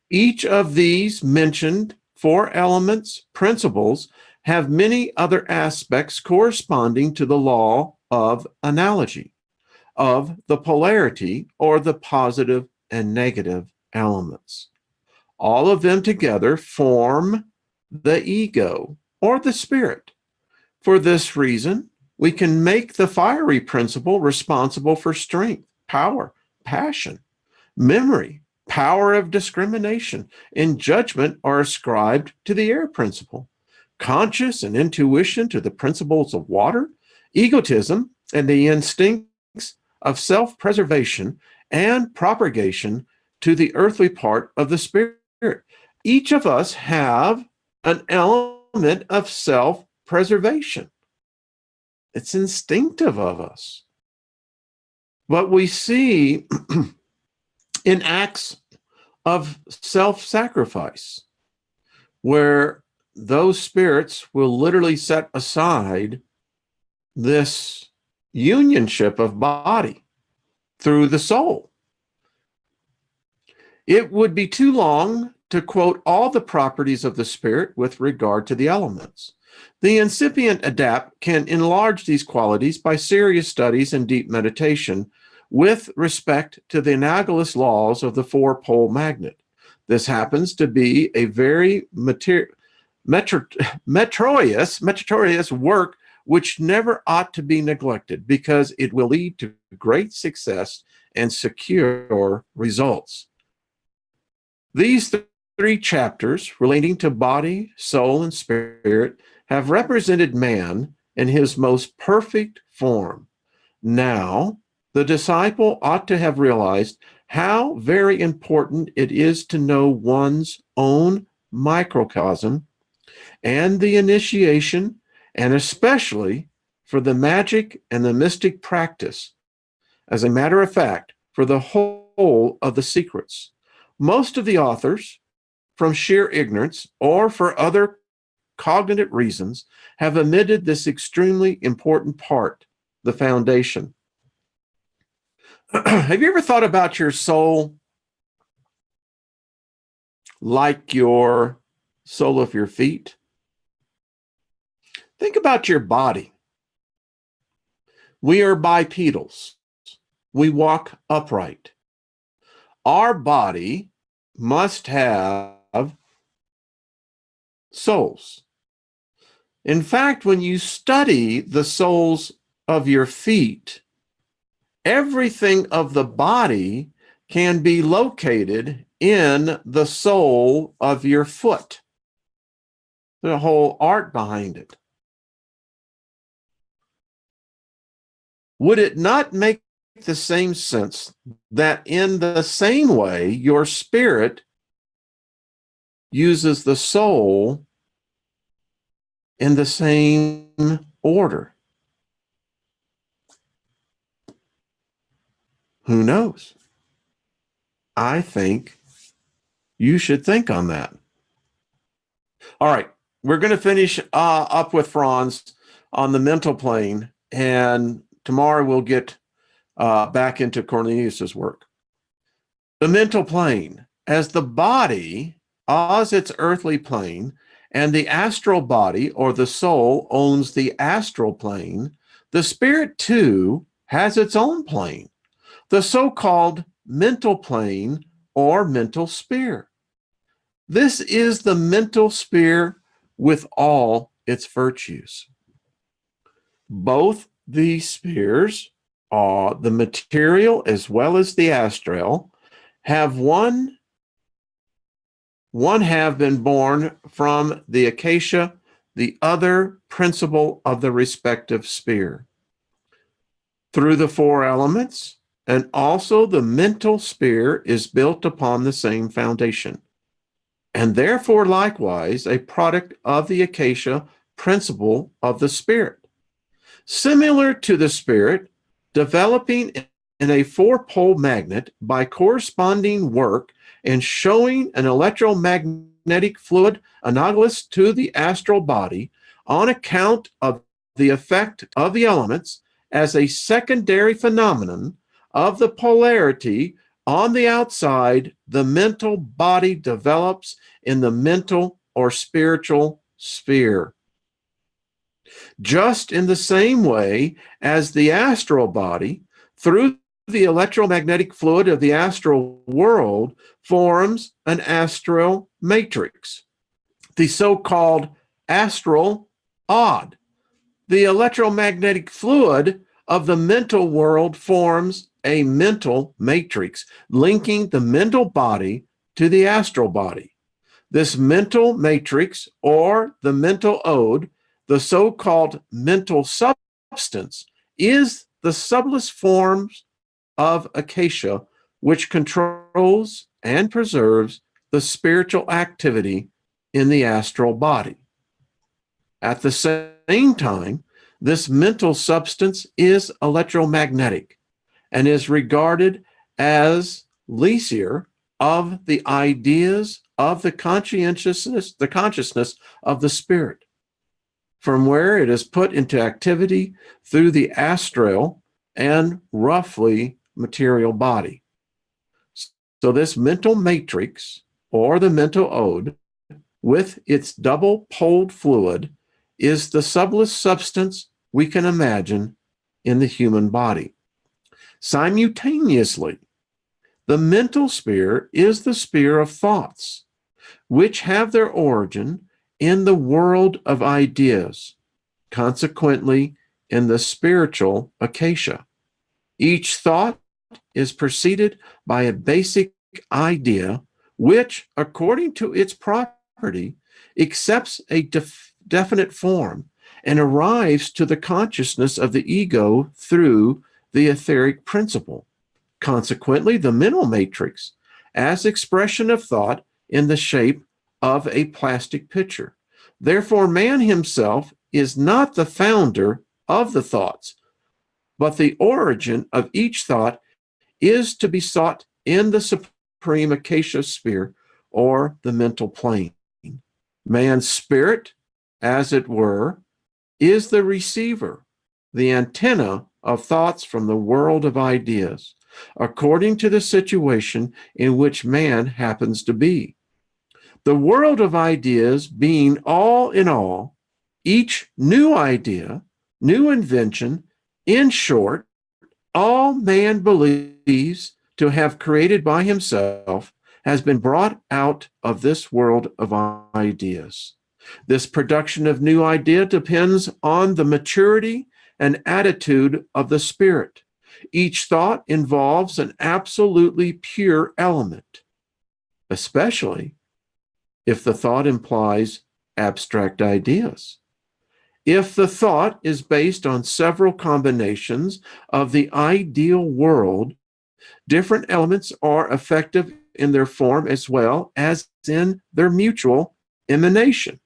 [SPEAKER 1] Each of these mentioned four elements, principles, have many other aspects corresponding to the law of analogy, of the polarity or the positive and negative elements. All of them together form the ego or the spirit. For this reason, we can make the fiery principle responsible for strength, power, passion, memory, power of discrimination, and judgment are ascribed to the air principle. Conscious and intuition to the principles of water, egotism and the instincts of self-preservation and propagation to the earthly part of the spirit. Each of us have an element of self-preservation. It's instinctive of us. But we see in acts of self-sacrifice where those spirits will literally set aside this unionship of body through the soul. It would be too long to quote all the properties of the spirit with regard to the elements. The incipient adept can enlarge these qualities by serious studies and deep meditation with respect to the analogous laws of the four-pole magnet. This happens to be a very meritorious work which never ought to be neglected because it will lead to great success and secure results. These three chapters relating to body, soul, and spirit have represented man in his most perfect form. Now, the disciple ought to have realized how very important it is to know one's own microcosm and the initiation, and especially for the magic and the mystic practice. As a matter of fact, for the whole of the secrets. Most of the authors, from sheer ignorance or for other cognitive reasons, have omitted this extremely important part, the foundation. Have you ever thought about your soul like your sole of your feet? Think about your body. We are bipedals. We walk upright. Our body must have soles. In fact, when you study the soles of your feet, everything of the body can be located in the sole of your foot. The whole art behind it. Would it not make the same sense that in the same way your spirit uses the soul in the same order? Who knows? I think you should think on that. All right, we're going to finish up with Franz on the mental plane, and tomorrow we'll get back into Cornelius's work. The mental plane, as the body owns its earthly plane, and the astral body or the soul owns the astral plane, the spirit too has its own plane, the so-called mental plane or mental sphere. This is the mental sphere with all its virtues. Both these spheres, the material as well as the astral, have one have been born from the acacia, the other principle of the respective sphere. Through the four elements, and also the mental sphere is built upon the same foundation, and therefore likewise a product of the acacia principle of the spirit. Similar to the spirit, developing in a four-pole magnet by corresponding work and showing an electromagnetic fluid analogous to the astral body on account of the effect of the elements as a secondary phenomenon of the polarity on the outside, the mental body develops in the mental or spiritual sphere. Just in the same way as the astral body, through the electromagnetic fluid of the astral world, forms an astral matrix, the so-called astral odd. The electromagnetic fluid of the mental world forms a mental matrix, linking the mental body to the astral body. This mental matrix, or the mental ode, the so-called mental substance, is the subtlest forms of acacia, which controls and preserves the spiritual activity in the astral body. At the same time, this mental substance is electromagnetic and is regarded as leaser of the ideas of the consciousness of the spirit, from where it is put into activity through the astral and roughly material body. So this mental matrix, or the mental ode, with its double-poled fluid, is the subtlest substance we can imagine in the human body. Simultaneously, the mental sphere is the sphere of thoughts, which have their origin in the world of ideas, consequently in the spiritual acacia. Each thought is preceded by a basic idea which, according to its property, accepts a definite form and arrives to the consciousness of the ego through the etheric principle. Consequently, the mental matrix, as expression of thought in the shape of a plastic picture. Therefore, man himself is not the founder of the thoughts, but the origin of each thought is to be sought in the supreme acacia sphere or the mental plane. Man's spirit, as it were, is the receiver, the antenna of thoughts from the world of ideas, according to the situation in which man happens to be. The world of ideas being all in all, each new idea, new invention, in short, all man believes to have created by himself has been brought out of this world of ideas. This production of new idea depends on the maturity and attitude of the spirit. Each thought involves an absolutely pure element, especially if the thought implies abstract ideas. If the thought is based on several combinations of the ideal world, different elements are effective in their form as well as in their mutual emanation.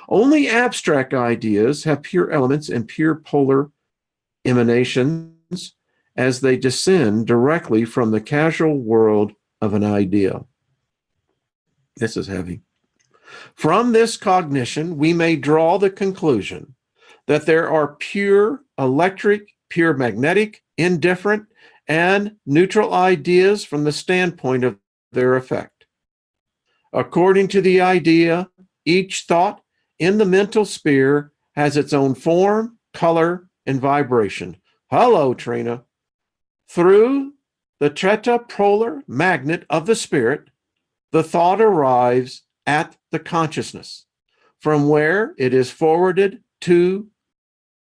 [SPEAKER 1] Only abstract ideas have pure elements and pure polar emanations as they descend directly from the causal world of an idea. This is heavy. From this cognition, we may draw the conclusion that there are pure electric, pure magnetic, indifferent, and neutral ideas from the standpoint of their effect. According to the idea, each thought in the mental sphere has its own form, color, and vibration. Hello, Trina. Through the tetrapolar magnet of the spirit, the thought arrives at the consciousness, from where it is forwarded to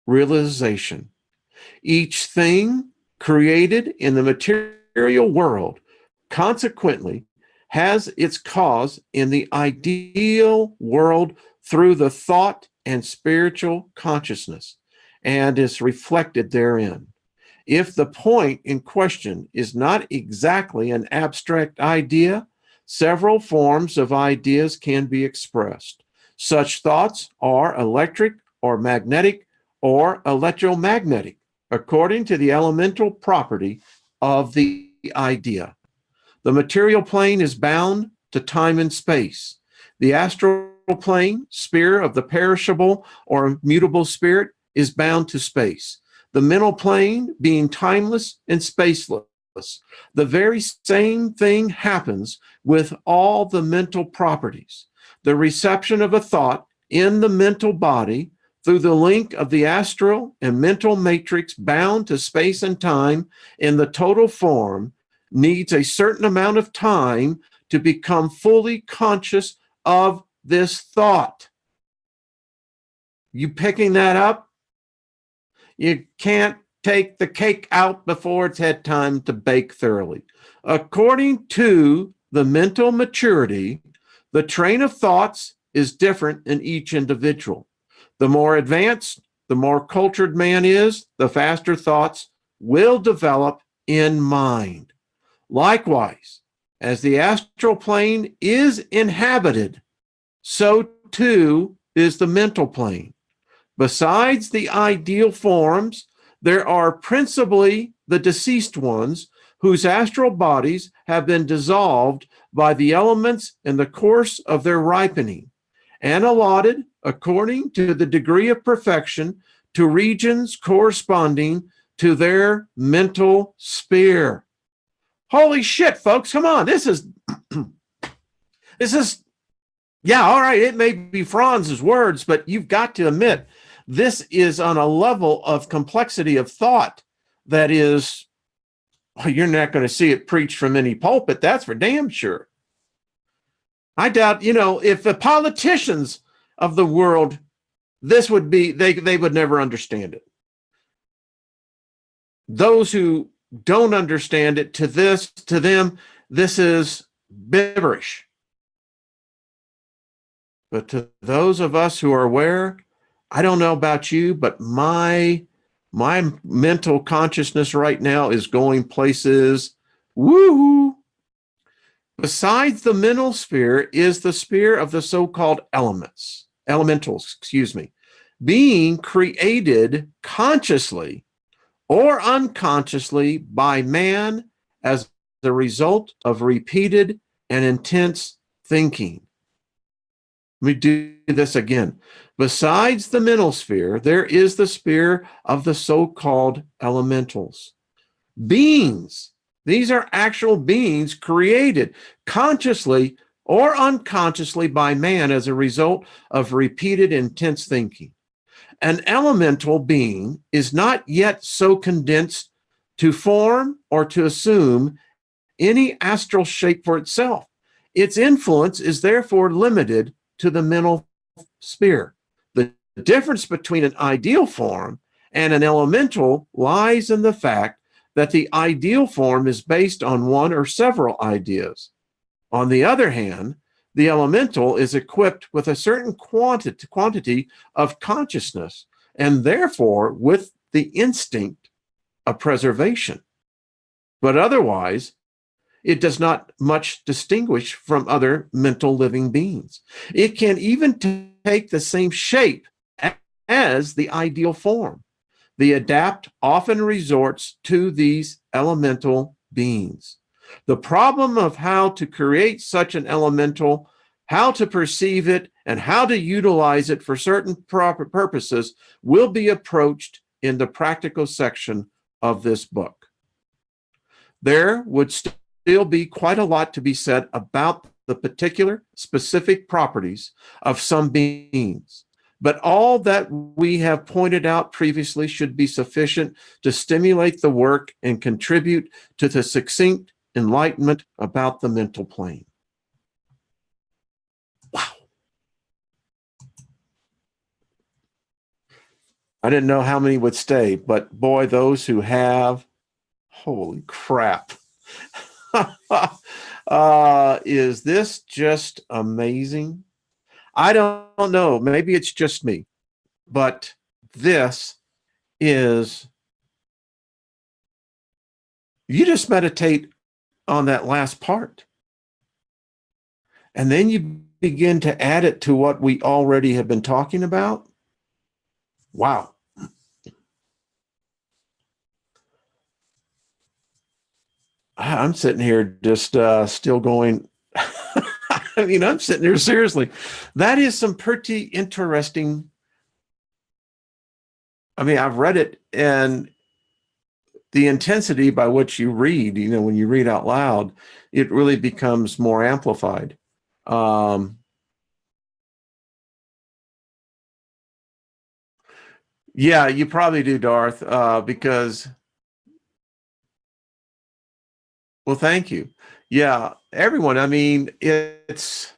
[SPEAKER 1] realization. Each thing created in the material world, consequently, has its cause in the ideal world through the thought and spiritual consciousness, and is reflected therein. If the point in question is not exactly an abstract idea, several forms of ideas can be expressed. Such thoughts are electric or magnetic or electromagnetic, according to the elemental property of the idea. The material plane is bound to time and space. The astral plane, sphere of the perishable or mutable spirit, is bound to space. The mental plane being timeless and spaceless. The very same thing happens with all the mental properties. The reception of a thought in the mental body through the link of the astral and mental matrix bound to space and time in the total form needs a certain amount of time to become fully conscious of this thought. You picking that up? You can't take the cake out before it's had time to bake thoroughly. According to the mental maturity, the train of thoughts is different in each individual. The more advanced, the more cultured man is, the faster thoughts will develop in mind. Likewise, as the astral plane is inhabited, so too is the mental plane. Besides the ideal forms, there are principally the deceased ones whose astral bodies have been dissolved by the elements in the course of their ripening and allotted according to the degree of perfection to regions corresponding to their mental sphere. Holy shit, folks, come on. This is, yeah, all right, it may be Franz's words, but you've got to admit, this is on a level of complexity of thought that is, well, you're not going to see it preached from any pulpit, that's for damn sure. I doubt, if the politicians of the world, this would be, they would never understand it. Those who don't understand it, to them, this is gibberish. But to those of us who are aware, I don't know about you, but my mental consciousness right now is going places. Woo! Besides the mental sphere is the sphere of the so-called elementals, being created consciously or unconsciously by man as the result of repeated and intense thinking. Let me do this again. Besides the mental sphere, there is the sphere of the so-called elementals. Beings. These are actual beings created consciously or unconsciously by man as a result of repeated intense thinking. An elemental being is not yet so condensed to form or to assume any astral shape for itself. Its influence is therefore limited to the mental sphere. The difference between an ideal form and an elemental lies in the fact that the ideal form is based on one or several ideas. On the other hand, the elemental is equipped with a certain quantity of consciousness and therefore with the instinct of preservation. But otherwise, it does not much distinguish from other mental living beings. It can even take the same shape as the ideal form. The adept often resorts to these elemental beings. The problem of how to create such an elemental, how to perceive it, and how to utilize it for certain proper purposes will be approached in the practical section of this book. There would still be quite a lot to be said about the particular specific properties of some beings, but all that we have pointed out previously should be sufficient to stimulate the work and contribute to the succinct enlightenment about the mental plane. Wow. I didn't know how many would stay, but boy, those who have, holy crap. Is this just amazing? I don't know. Maybe it's just me, but this is, you just meditate on that last part. And then you begin to add it to what we already have been talking about. Wow. I'm sitting here just still going. I mean, I'm sitting here seriously. That is some pretty interesting. I mean, I've read it, and the intensity by which you read, when you read out loud, it really becomes more amplified. Yeah, you probably do, Darth, because, well, thank you. Yeah, everyone. I mean, it's,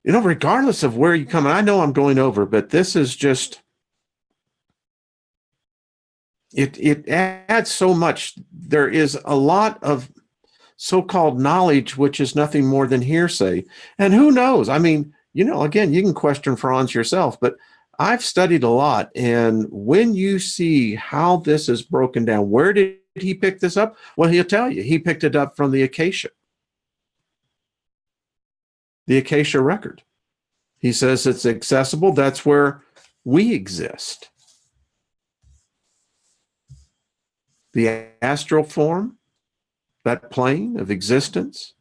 [SPEAKER 1] regardless of where you come, and I know I'm going over, but this is just, it adds so much. There is a lot of so-called knowledge, which is nothing more than hearsay. And who knows? I mean, again, you can question Franz yourself, but I've studied a lot. And when you see how this is broken down, where did he pick this up? Well, he'll tell you. He picked it up from the Acacia record. He says it's accessible. That's where we exist. The astral form, that plane of existence,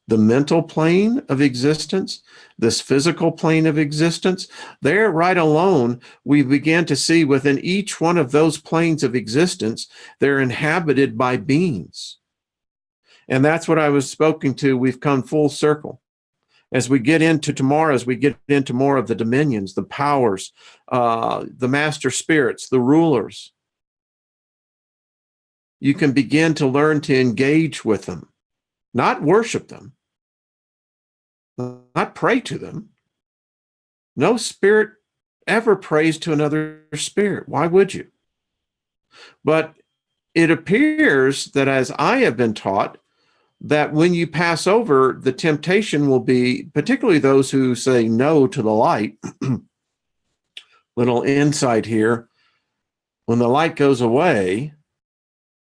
[SPEAKER 1] the mental plane of existence, this physical plane of existence, there right alone, we began to see within each one of those planes of existence, they're inhabited by beings. And that's what I was speaking to. We've come full circle. As we get into tomorrow, as we get into more of the dominions, the powers, the master spirits, the rulers, you can begin to learn to engage with them, not worship them, not pray to them. No spirit ever prays to another spirit. Why would you? But it appears that, as I have been taught, that when you pass over, the temptation will be, particularly those who say no to the light. Little insight here. When the light goes away,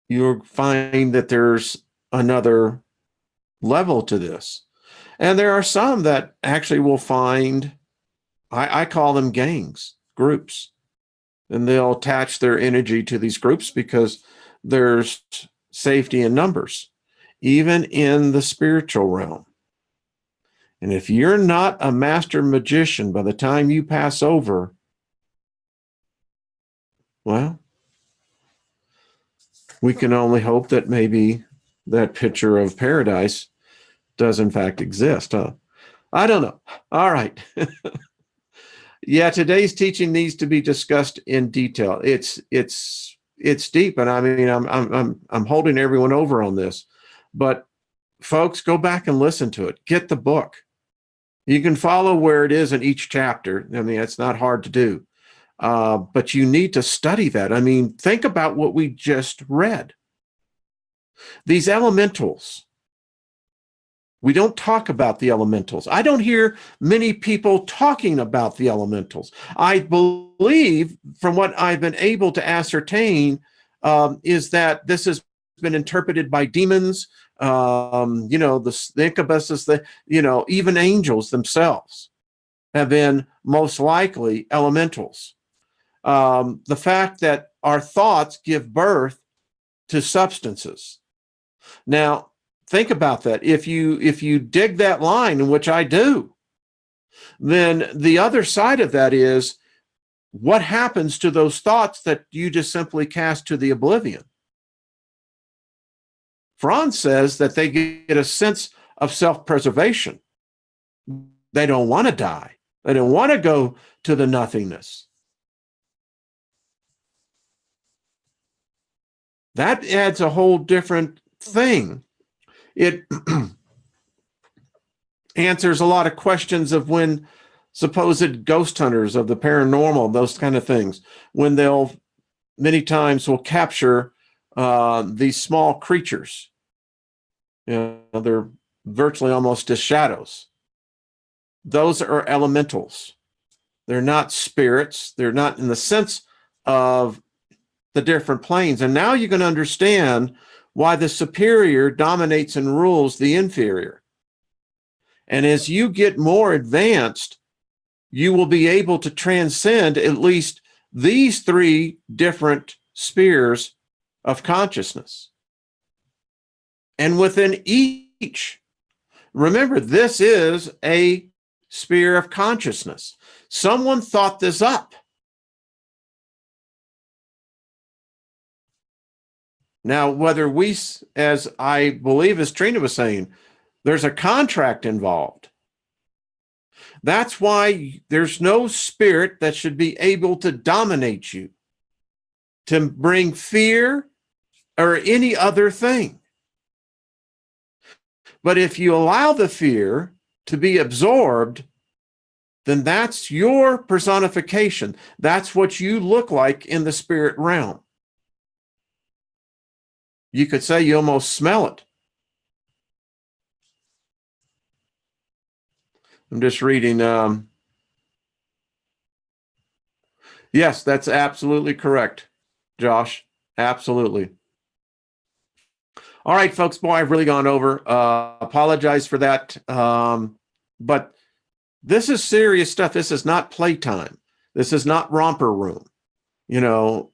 [SPEAKER 1] you'll find that there's another level to this. And there are some that actually will find, I call them gangs, groups, and they'll attach their energy to these groups because there's safety in numbers, even in the spiritual realm. And if you're not a master magician by the time you pass over, well, we can only hope that maybe that picture of paradise does in fact exist. I don't know. All right. Yeah, today's teaching needs to be discussed in detail. It's deep, and I mean, I'm holding everyone over on this, but folks, go back and listen to it. Get the book. You can follow where it is in each chapter. I mean, it's not hard to do, but you need to study that. I mean, think about what we just read. These elementals. We don't talk about the elementals. I don't hear many people talking about the elementals. I believe, from what I've been able to ascertain, is that this has been interpreted by demons, the incubuses, even angels themselves have been most likely elementals. The fact that our thoughts give birth to substances. Now, think about that. If you dig that line, in which I do, then the other side of that is, what happens to those thoughts that you just simply cast to the oblivion? Franz says that they get a sense of self-preservation. They don't want to die. They don't want to go to the nothingness. That adds a whole different thing. It answers a lot of questions of when supposed ghost hunters of the paranormal, those kind of things, when they'll many times will capture these small creatures. They're virtually almost as shadows. Those are elementals. They're not spirits. They're not in the sense of the different planes. And now you can understand why the superior dominates and rules the inferior. And as you get more advanced, you will be able to transcend at least these three different spheres of consciousness. And within each, remember, this is a sphere of consciousness. Someone thought this up. Now, whether we, as I believe, as Trina was saying, there's a contract involved. That's why there's no spirit that should be able to dominate you, to bring fear or any other thing. But if you allow the fear to be absorbed, then that's your personification. That's what you look like in the spirit realm. You could say you almost smell it. I'm just reading. Yes, that's absolutely correct, Josh. Absolutely. All right, folks. Boy, I've really gone over. Apologize for that. But this is serious stuff. This is not playtime. This is not romper room.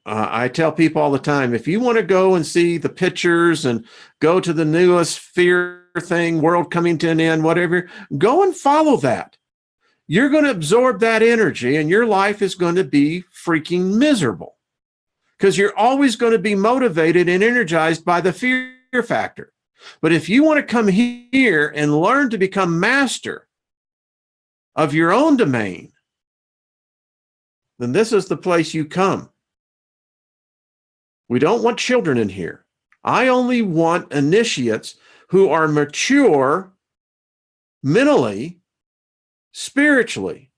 [SPEAKER 1] I tell people all the time, if you want to go and see the pictures and go to the newest fear thing, world coming to an end, whatever, go and follow that. You're going to absorb that energy and your life is going to be freaking miserable because you're always going to be motivated and energized by the fear factor. But if you want to come here and learn to become master of your own domain, then this is the place you come. We don't want children in here. I only want initiates who are mature mentally, spiritually.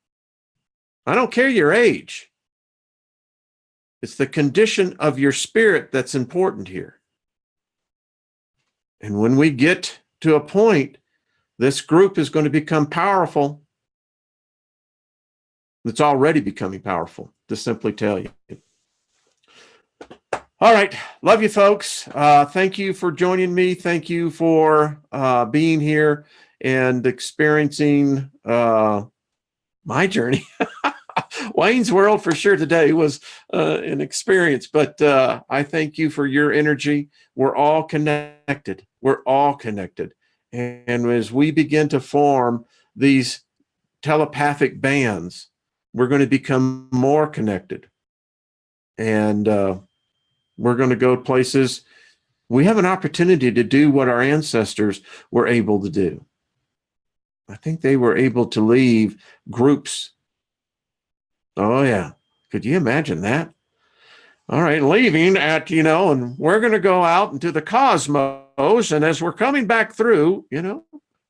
[SPEAKER 1] I don't care your age. It's the condition of your spirit that's important here. And when we get to a point, this group is going to become powerful. It's already becoming powerful, to simply tell you. All right. Love you, folks. Thank you for joining me. Thank you for being here and experiencing my journey. Wayne's World for sure today was an experience, but I thank you for your energy. We're all connected. We're all connected. And as we begin to form these telepathic bands, we're going to become more connected. And we're going to go places. We have an opportunity to do what our ancestors were able to do. I think they were able to leave groups. Oh, yeah. Could you imagine that? All right, leaving at, and we're going to go out into the cosmos. And as we're coming back through,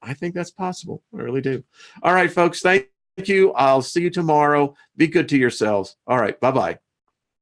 [SPEAKER 1] I think that's possible. I really do. All right, folks, thank you. I'll see you tomorrow. Be good to yourselves. All right, bye-bye.